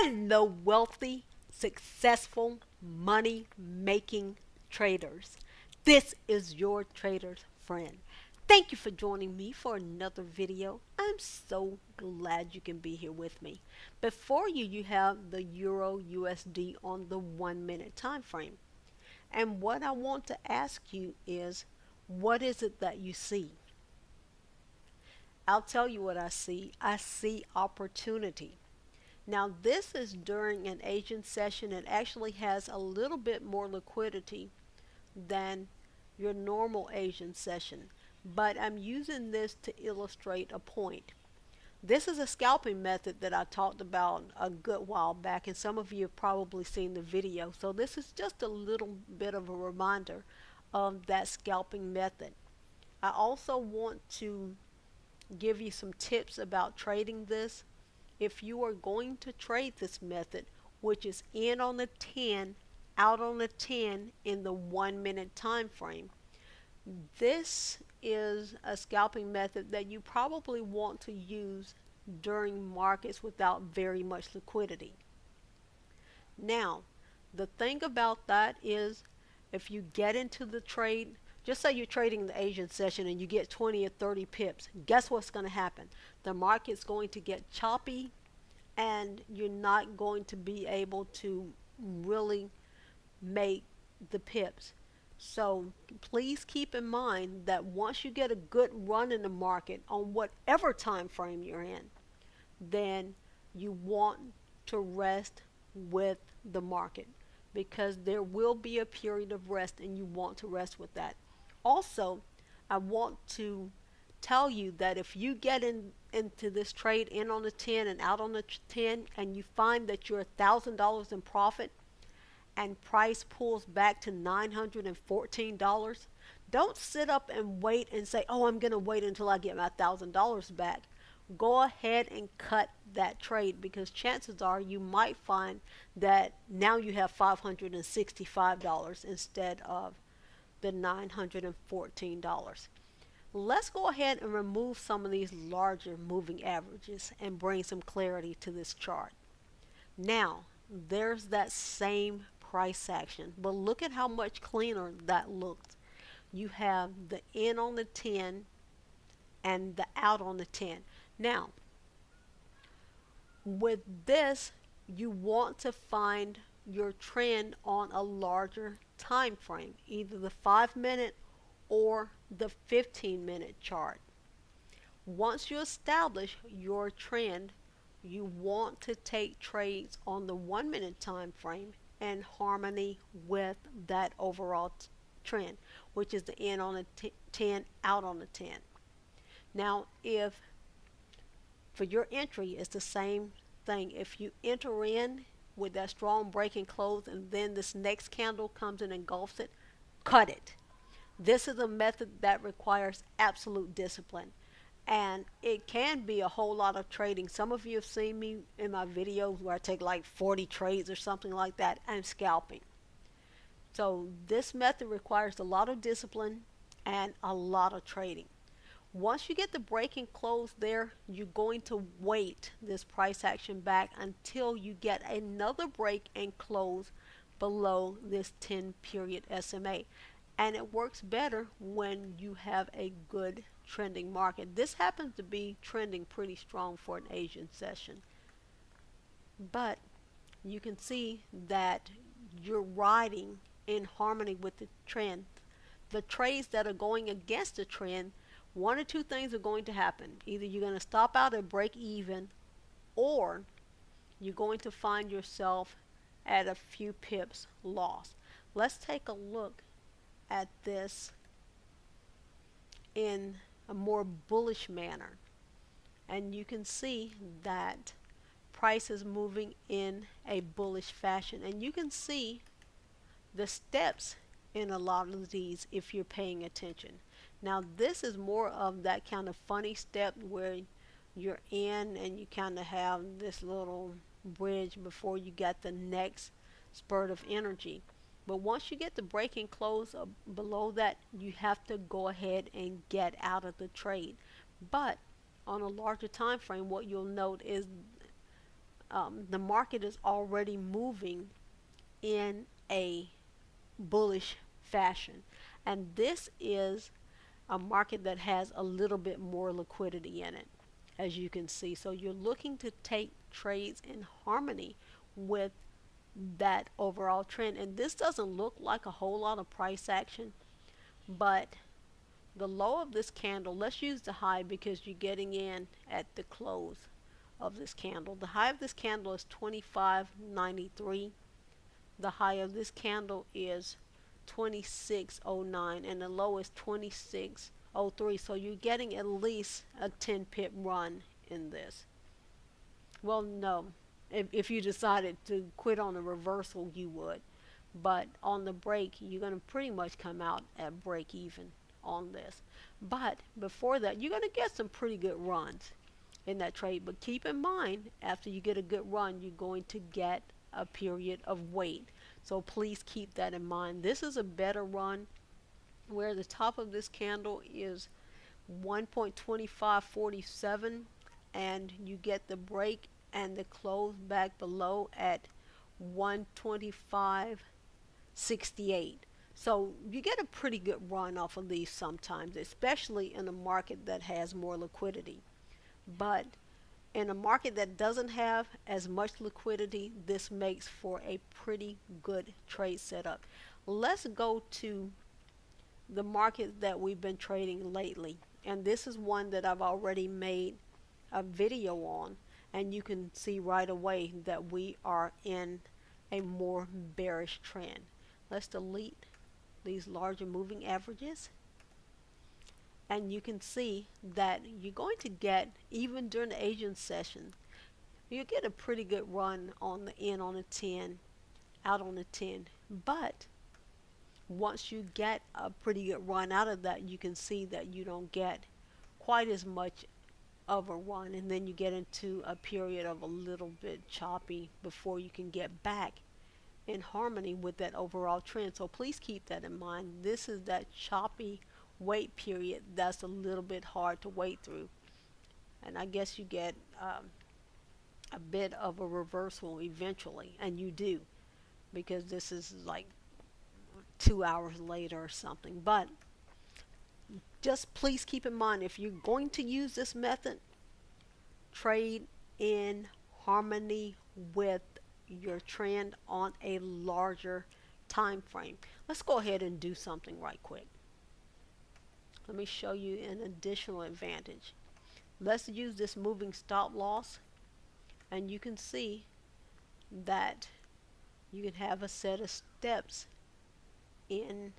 Hello, wealthy, successful, money making traders. This is your trader's friend. Thank you for joining me for another video. I'm so glad you can be here with me. Before you, you have the Euro USD on the 1 minute time frame. And what I want to ask you is, what is it that you see? I'll tell you what I see. I see opportunity. Now this is during an Asian session. It actually has a little bit more liquidity than your normal Asian session, but I'm using this to illustrate a point. This is a scalping method that I talked about a good while back, and some of you have probably seen the video, so this is just a little bit of a reminder of that scalping method. I also want to give you some tips about trading this. If you are going to trade this method, which is in on the 10, out on the 10 in the 1 minute time frame, this is a scalping method that you probably want to use during markets without very much liquidity. Now, the thing about that is, if you get into the trade, just say you're trading the Asian session and you get 20 or 30 pips, guess what's going to happen? The market's going to get choppy and you're not going to be able to really make the pips. So please keep in mind that once you get a good run in the market on whatever time frame you're in, then you want to rest with the market, because there will be a period of rest and you want to rest with that. Also, I want to tell you that if you get into this trade in on the 10 and out on the 10 and you find that you're $1,000 in profit and price pulls back to $914, don't sit up and wait and say, oh, I'm going to wait until I get my $1,000 back. Go ahead and cut that trade, because chances are you might find that now you have $565 instead of the $914. Let's go ahead and remove some of these larger moving averages and bring some clarity to this chart. Now, there's that same price action, but look at how much cleaner that looked. You have the in on the 10 and the out on the 10. Now, with this, you want to find your trend on a larger time frame, either the 5 minute or the 15-minute chart. Once you establish your trend, you want to take trades on the 1 minute time frame in harmony with that overall trend, which is the in on the 10, out on the 10. Now, if for your entry, it's the same thing. If you enter in with that strong break and close, and then this next candle comes and engulfs it, cut it. This is a method that requires absolute discipline, and it can be a whole lot of trading. Some of you have seen me in my videos where I take like 40 trades or something like that. I'm scalping. So this method requires a lot of discipline and a lot of trading. Once you get the break and close there, you're going to wait this price action back until you get another break and close below this 10 period SMA. And it works better when you have a good trending market. This happens to be trending pretty strong for an Asian session. But you can see that you're riding in harmony with the trend. The trades that are going against the trend, one or two things are going to happen. Either you're going to stop out and break even, or you're going to find yourself at a few pips lost. Let's take a look at this in a more bullish manner, and you can see that price is moving in a bullish fashion, and you can see the steps in a lot of these if you're paying attention. Now this is more of that kind of funny step where you're in and you kind of have this little bridge before you get the next spurt of energy. But once you get the break and close below that, you have to go ahead and get out of the trade. But on a larger time frame, what you'll note is the market is already moving in a bullish fashion. And this is a market that has a little bit more liquidity in it, as you can see. So you're looking to take trades in harmony with that overall trend. And this doesn't look like a whole lot of price action, but the low of this candle, let's use the high because you're getting in at the close of this candle. The high of this candle is 25.93. The high of this candle is 26.09 and the low is 26.03. So you're getting at least a 10 pip run in this. Well, no, if you decided to quit on a reversal, you would, but on the break you're going to pretty much come out at break even on this. But before that, you're going to get some pretty good runs in that trade. But keep in mind, after you get a good run, you're going to get a period of wait. So please keep that in mind. This is a better run where the top of this candle is 1.2547 and you get the break and the close back below at 125.68. So you get a pretty good run off of these sometimes, especially in a market that has more liquidity. But in a market that doesn't have as much liquidity, this makes for a pretty good trade setup. Let's go to the market that we've been trading lately. And this is one that I've already made a video on. And you can see right away that we are in a more bearish trend. Let's delete these larger moving averages, and you can see that you're going to get, even during the Asian session, you get a pretty good run on the in on a 10, out on a 10. But once you get a pretty good run out of that, you can see that you don't get quite as much of a run, and then you get into a period of a little bit choppy before you can get back in harmony with that overall trend. So please keep that in mind. This is that choppy wait period that's a little bit hard to wait through, and I guess you get a bit of a reversal eventually, and you do, because this is like 2 hours later or something. But just please keep in mind, if you're going to use this method, trade in harmony with your trend on a larger time frame. Let's go ahead and do something right quick. Let me show you an additional advantage. Let's use this moving stop loss, and you can see that you can have a set of steps in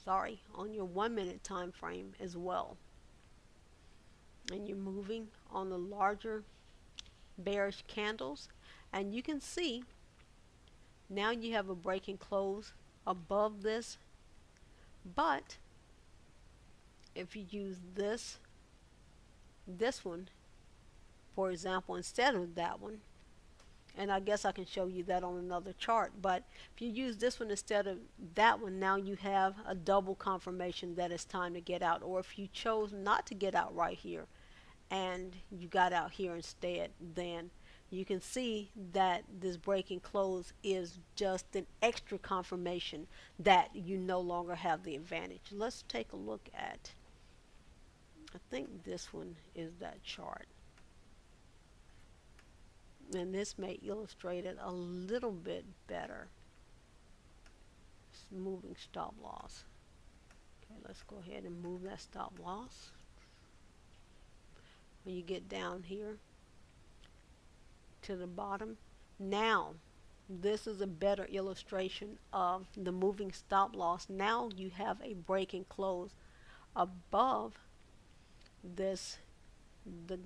on your 1 minute time frame as well, and you're moving on the larger bearish candles, and you can see now you have a break and close above this. But if you use this one, for example, instead of that one, and I guess I can show you that on another chart, but if you use this one instead of that one, now you have a double confirmation that it's time to get out. Or if you chose not to get out right here and you got out here instead, then you can see that this break and close is just an extra confirmation that you no longer have the advantage. Let's take a look at, I think this one is that chart, and this may illustrate it a little bit better. It's moving stop loss. Okay, let's go ahead and move that stop loss. When you get down here to the bottom, now this is a better illustration of the moving stop loss. Now you have a break and close above this, the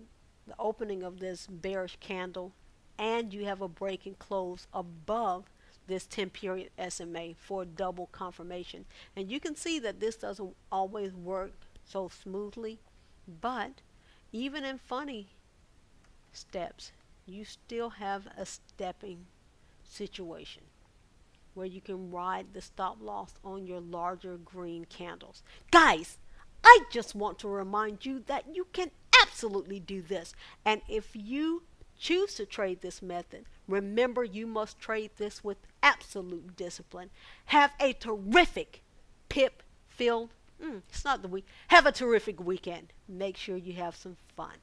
opening of this bearish candle, and you have a break and close above this 10 period SMA for double confirmation. And you can see that this doesn't always work so smoothly, but even in funny steps, you still have a stepping situation where you can ride the stop loss on your larger green candles. Guys, I just want to remind you that you can absolutely do this. And if you choose to trade this method, remember you must trade this with absolute discipline. Have a terrific pip-filled, it's not the week, have a terrific weekend. Make sure you have some fun.